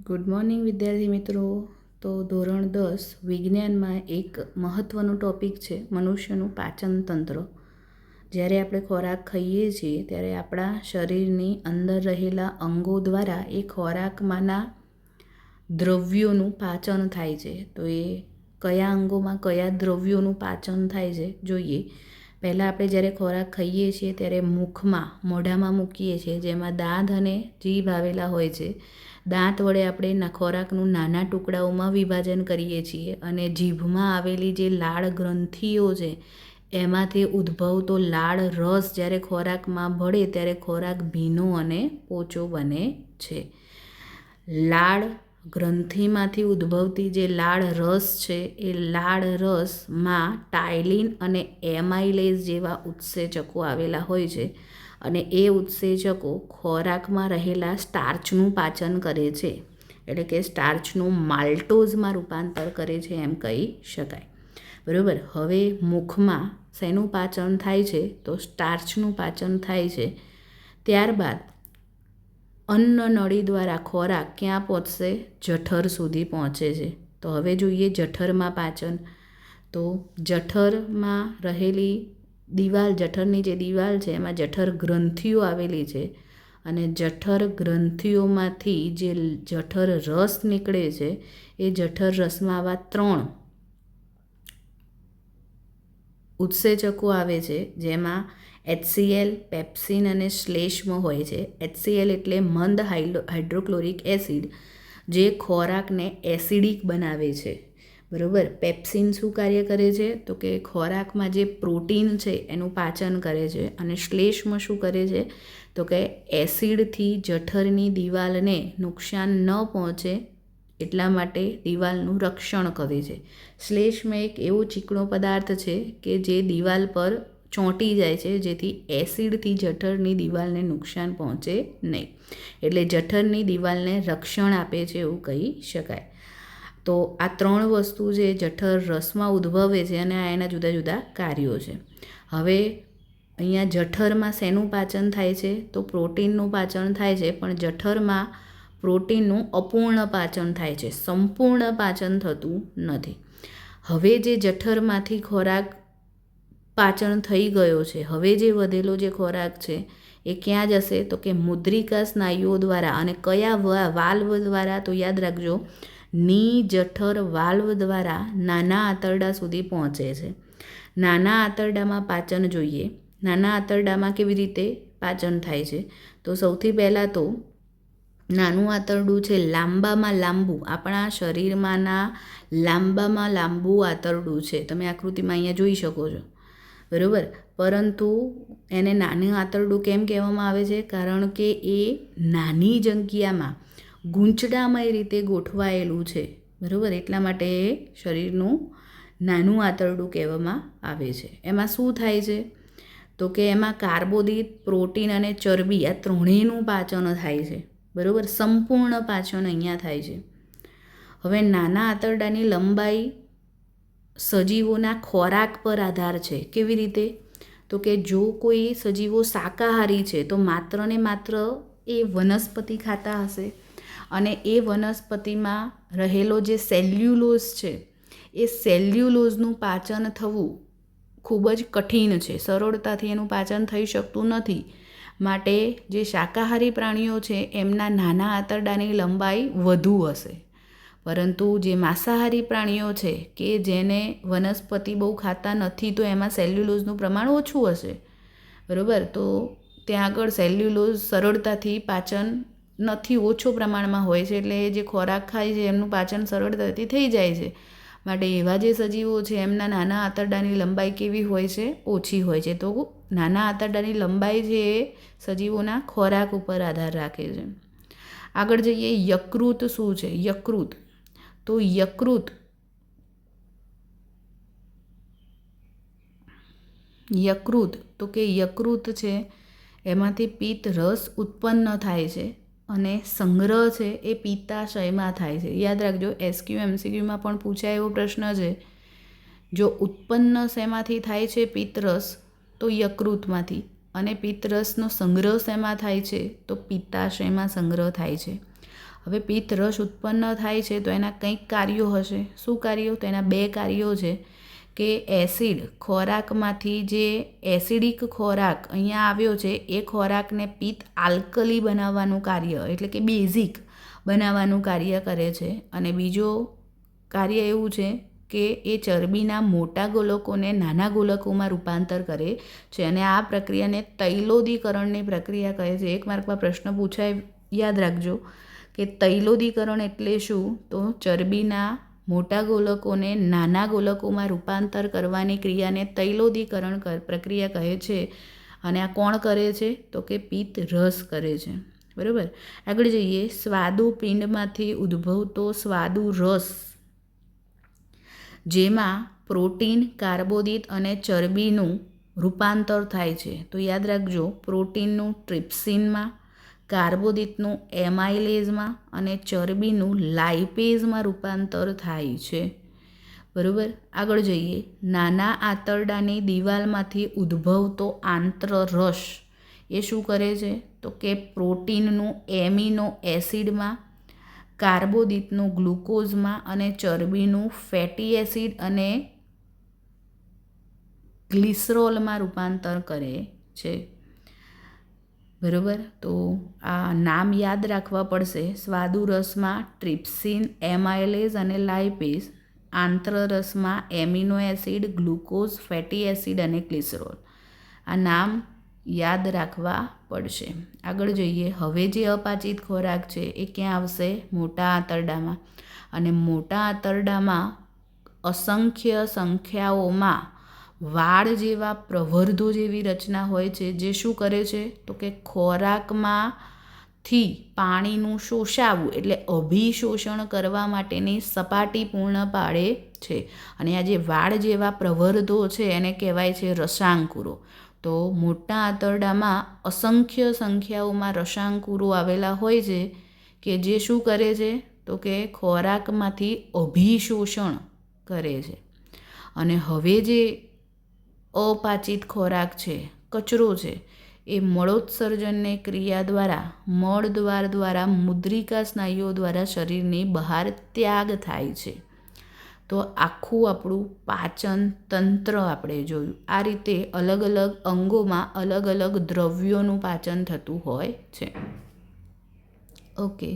Good morning વિદ્યાર્થી મિત્રો. તો ધોરણ 10 વિજ્ઞાનમાં એક મહત્ત્વનું ટૉપિક છે મનુષ્યનું પાચન તંત્ર. જ્યારે આપણે ખોરાક ખાઈએ છીએ ત્યારે આપણા શરીરની અંદર રહેલા અંગો દ્વારા એ ખોરાકમાંના દ્રવ્યોનું પાચન થાય છે. તો એ કયા અંગોમાં કયા દ્રવ્યોનું પાચન થાય છે જોઈએ. પહેલાં આપણે જ્યારે ખોરાક ખાઈએ છીએ ત્યારે મોઢામાં મૂકીએ છીએ, જેમાં દાંત અને જીભ આવેલા હોય છે. દાંત વડે આપણે ખોરાકનું નાના ટુકડાઓમાં વિભાજન કરીએ છીએ અને જીભમાં આવેલી જે લાળ ગ્રંથિઓ છે એમાંથી ઉદ્ભવતો લાળ રસ જ્યારે ખોરાકમાં ભળે ત્યારે ખોરાક ભીનો અને પોચો બને છે. લાળ ગ્રંથિમાંથી ઉદ્ભવતી જે લાળ રસ છે એ લાળ રસમાં ટાયલિન અને એમાઇલેઝ જેવા ઉત્સેચકો આવેલા હોય છે અને એ ઉત્સેચકો ખોરાકમાં રહેલા સ્ટાર્ચનું પાચન કરે છે, એટલે કે સ્ટાર્ચનું માલ્ટોઝમાં રૂપાંતર કરે છે એમ કહી શકાય. બરાબર. હવે મુખમાં શેનું પાચન થાય છે? તો સ્ટાર્ચનું પાચન થાય છે. ત્યારબાદ અન્નનળી દ્વારા ખોરાક ક્યાં પહોંચશે? જઠર સુધી પહોંચે છે. તો હવે જોઈએ જઠરમાં પાચન. તો જઠરમાં રહેલી જઠરની જે દિવાલ છે એમાં જઠર ગ્રંથિઓ આવેલી છે અને જઠર ગ્રંથિઓમાંથી જે જઠર રસ નીકળે છે એ જઠર રસમાં આવા 3 ઉત્સેચકો આવે છે, જેમાં HCl, પેપ્સિન અને શ્લેષ્મ હોય છે. HCl એટલે મંદ હાઇડ્રોક્લોરિક એસિડ, જે ખોરાકને એસિડિક બનાવે છે. બરાબર. પેપ્સિન શું કાર્ય કરે છે? તો કે ખોરાકમાં જે પ્રોટીન છે એનું પાચન કરે છે. અને શ્લેષ્મ શું કરે છે? તો કે એસિડથી જઠરની દિવાલને નુકસાન ન પહોંચે એટલા માટે દિવાલનું રક્ષણ કરે છે. શ્લેષ્મ એક એવો ચીકણો પદાર્થ છે કે જે દિવાલ પર ચોંટી જાય છે, જેથી એસિડથી જઠરની દિવાલને નુકસાન પહોંચે નહીં. એટલે જઠરની દિવાલને રક્ષણ આપે છે એવું કહી શકાય. તો આ 3 વસ્તુ જે જઠર રસમાં ઉદ્ભવે છે અને આ એના જુદા જુદા કાર્યો છે. હવે અહીંયા જઠરમાં શેનું પાચન થાય છે? તો પ્રોટીનનું પાચન થાય છે, પણ જઠરમાં પ્રોટીનનું અપૂર્ણ પાચન થાય છે, સંપૂર્ણ પાચન થતું નથી. હવે જે જઠરમાંથી ખોરાક પાચન થઈ ગયો છે, હવે જે વધેલો જે ખોરાક છે એ ક્યાં જશે? તો કે મુદ્રિકા સ્નાયુઓ દ્વારા. અને કયા વાલ્વ દ્વારા? તો યાદ રાખજો, જઠર વાલ્વ દ્વારા નાના આંતરડા સુધી પહોંચે છે. નાના આંતરડામાં પાચન જોઈએ. નાના આંતરડામાં કેવી રીતે પાચન થાય છે? તો સૌથી પહેલાં તો નાનું આંતરડું છે લાંબામાં લાંબુ, આપણા શરીરમાંના લાંબામાં લાંબુ આંતરડું છે. તમે આકૃતિમાં અહીંયા જોઈ શકો છો. બરાબર. પરંતુ એને નાનું આંતરડું કેમ કહેવામાં આવે છે? કારણ કે એ નાની જગ્યામાં ગૂંચડામય રીતે ગોઠવાયેલું છે. બરાબર. એટલા માટે એ શરીરનું નાનું આંતરડું કહેવામાં આવે છે. એમાં શું થાય છે? તો કે એમાં કાર્બોદિત, પ્રોટીન અને ચરબી આ ત્રણેયનું પાચન થાય છે. બરાબર. સંપૂર્ણ પાચન અહીંયા થાય છે. હવે નાના આંતરડાની લંબાઈ સજીવોના ખોરાક પર આધાર છે. કેવી રીતે? તો કે જો કોઈ સજીવો શાકાહારી છે તો માત્ર ને માત્ર એ વનસ્પતિ ખાતા હશે અને એ વનસ્પતિમાં રહેલો જે સેલ્યુલોઝ છે એ સેલ્યુલોઝનું પાચન થવું ખૂબ જ કઠિન છે. સરળતાથી એનું પાચન થઈ શકતું નથી. માટે જે શાકાહારી પ્રાણીઓ છે એમના નાના આંતરડાની લંબાઈ વધુ હશે. પરંતુ જે માંસાહારી પ્રાણીઓ છે કે જેને વનસ્પતિ બહુ ખાતા નથી, તો એમાં સેલ્યુલોઝનું પ્રમાણ ઓછું હશે. બરાબર. તો ત્યાં આગળ સેલ્યુલોઝ સરળતાથી પાચન નથી, ઓછો પ્રમાણમાં હોય છે, એટલે જે ખોરાક ખાય છે એમનું પાચન સરળતાથી થઈ જાય છે. માટે એવા જે સજીવો છે એમના નાના આંતરડાની લંબાઈ કેવી હોય છે? ઓછી હોય છે. તો નાના આંતરડાની લંબાઈ જે સજીવોના ખોરાક ઉપર આધાર રાખે છે. આગળ જઈએ. યકૃત શું છે? યકૃત તો યકૃત તો કે યકૃત છે એમાંથી પિત્ત રસ ઉત્પન્ન થાય છે અને સંગ્રહ છે એ પિત્તાશયમાં થાય છે. યાદ રાખજો, SQ-MCQમાં પણ પૂછાય એવો પ્રશ્ન છે. જો ઉત્પન્ન શેમાંથી થાય છે પિત્તરસ? તો યકૃતમાંથી. અને પિત્તરસનો સંગ્રહ શેમાં થાય છે? તો પિત્તાશયમાં સંગ્રહ થાય છે. હવે પિત્ત રસ ઉત્પન્ન થાય છે તો એના કંઈક કાર્યો હશે. શું કાર્યો? તો એના 2 કાર્યો છે કે એસિડ ખોરાકમાંથી જે એસિડિક ખોરાક અહીંયા આવ્યો છે એ ખોરાકને પિત્ત આલ્કલી બનાવવાનું કાર્ય એટલે કે બેઝિક બનાવવાનું કાર્ય કરે છે. અને બીજો કાર્ય એવું છે કે એ ચરબીના મોટા ગોલકોને નાના ગોલકોમાં રૂપાંતર કરે છે અને આ પ્રક્રિયાને તૈલોદીકરણની પ્રક્રિયા કહે છે. એક માર્કમાં પ્રશ્ન પૂછાય, યાદ રાખજો કે તૈલોદીકરણ એટલે શું? તો ચરબીના મોટા ગોલકોને નાના ગોલકોમાં રૂપાંતર કરવાની ક્રિયાને તૈલોદીકરણ પ્રક્રિયા કહે છે. અને આ કોણ કરે છે? તો કે પિત્ત રસ કરે છે. બરાબર. આગળ જઈએ. સ્વાદુપિંડમાંથી ઉદ્ભવતો સ્વાદુ રસ, જેમાં પ્રોટીન, કાર્બોદિત અને ચરબીનું રૂપાંતર થાય છે. તો યાદ રાખજો, પ્રોટીનનું ટ્રિપ્સિનમાં, કાર્બોદિતનું એમાઇલેઝમાં અને ચરબીનું લાઇપેઝમાં રૂપાંતર થાય છે. બરાબર. આગળ જઈએ. નાના આંતરડાની દિવાલમાંથી ઉદ્ભવતો આંતરરસ એ શું કરે છે? તો કે પ્રોટીનનું એમિનો એસિડમાં, કાર્બોદિતનું ગ્લુકોઝમાં અને ચરબીનું ફેટી એસિડ અને ગ્લિસરોલમાં રૂપાંતર કરે છે. બરાબર. તો આ નામ યાદ રાખવા પડશે. સ્વાદુરસમાં ટ્રિપ્સિન, એમાઇલેઝ અને લાઇપેઝ, આંતરરસમાં amino acid, glucose, fatty acid અને ગ્લિસરોલ. આ નામ યાદ રાખવા પડશે. આગળ જોઈએ. હવે જે અપાચિત ખોરાક છે એ ક્યાં આવશે? મોટા આંતરડામાં. અને મોટા આંતરડામાં અસંખ્ય સંખ્યાઓમાં વાળ જેવા પ્રવર્ધો જેવી રચના હોય છે જે શું કરે છે? તો કે ખોરાકમાંથી પાણીનું શોષાવું એટલે અભિશોષણ કરવા માટેની સપાટી પૂર્ણ પાડે છે. અને આ જે વાળ જેવા પ્રવર્ધો છે એને કહેવાય છે રસાંકુરો. તો મોટા આંતરડામાં અસંખ્ય સંખ્યાઓમાં રસાંકુરો આવેલા હોય છે કે જે શું કરે છે? તો કે ખોરાકમાંથી અભિશોષણ કરે છે. અને હવે જે અપાચિત ખોરાક છે, કચરો છે, એ મળોત્સર્જનની ક્રિયા દ્વારા મળદ્વાર દ્વારા મુદ્રિકા સ્નાયુઓ દ્વારા શરીરની બહાર ત્યાગ થાય છે. તો આખું આપણું પાચન તંત્ર આપણે જોયું. આ રીતે અલગ અલગ અંગોમાં અલગ અલગ દ્રવ્યોનું પાચન થતું હોય છે. ઓકે.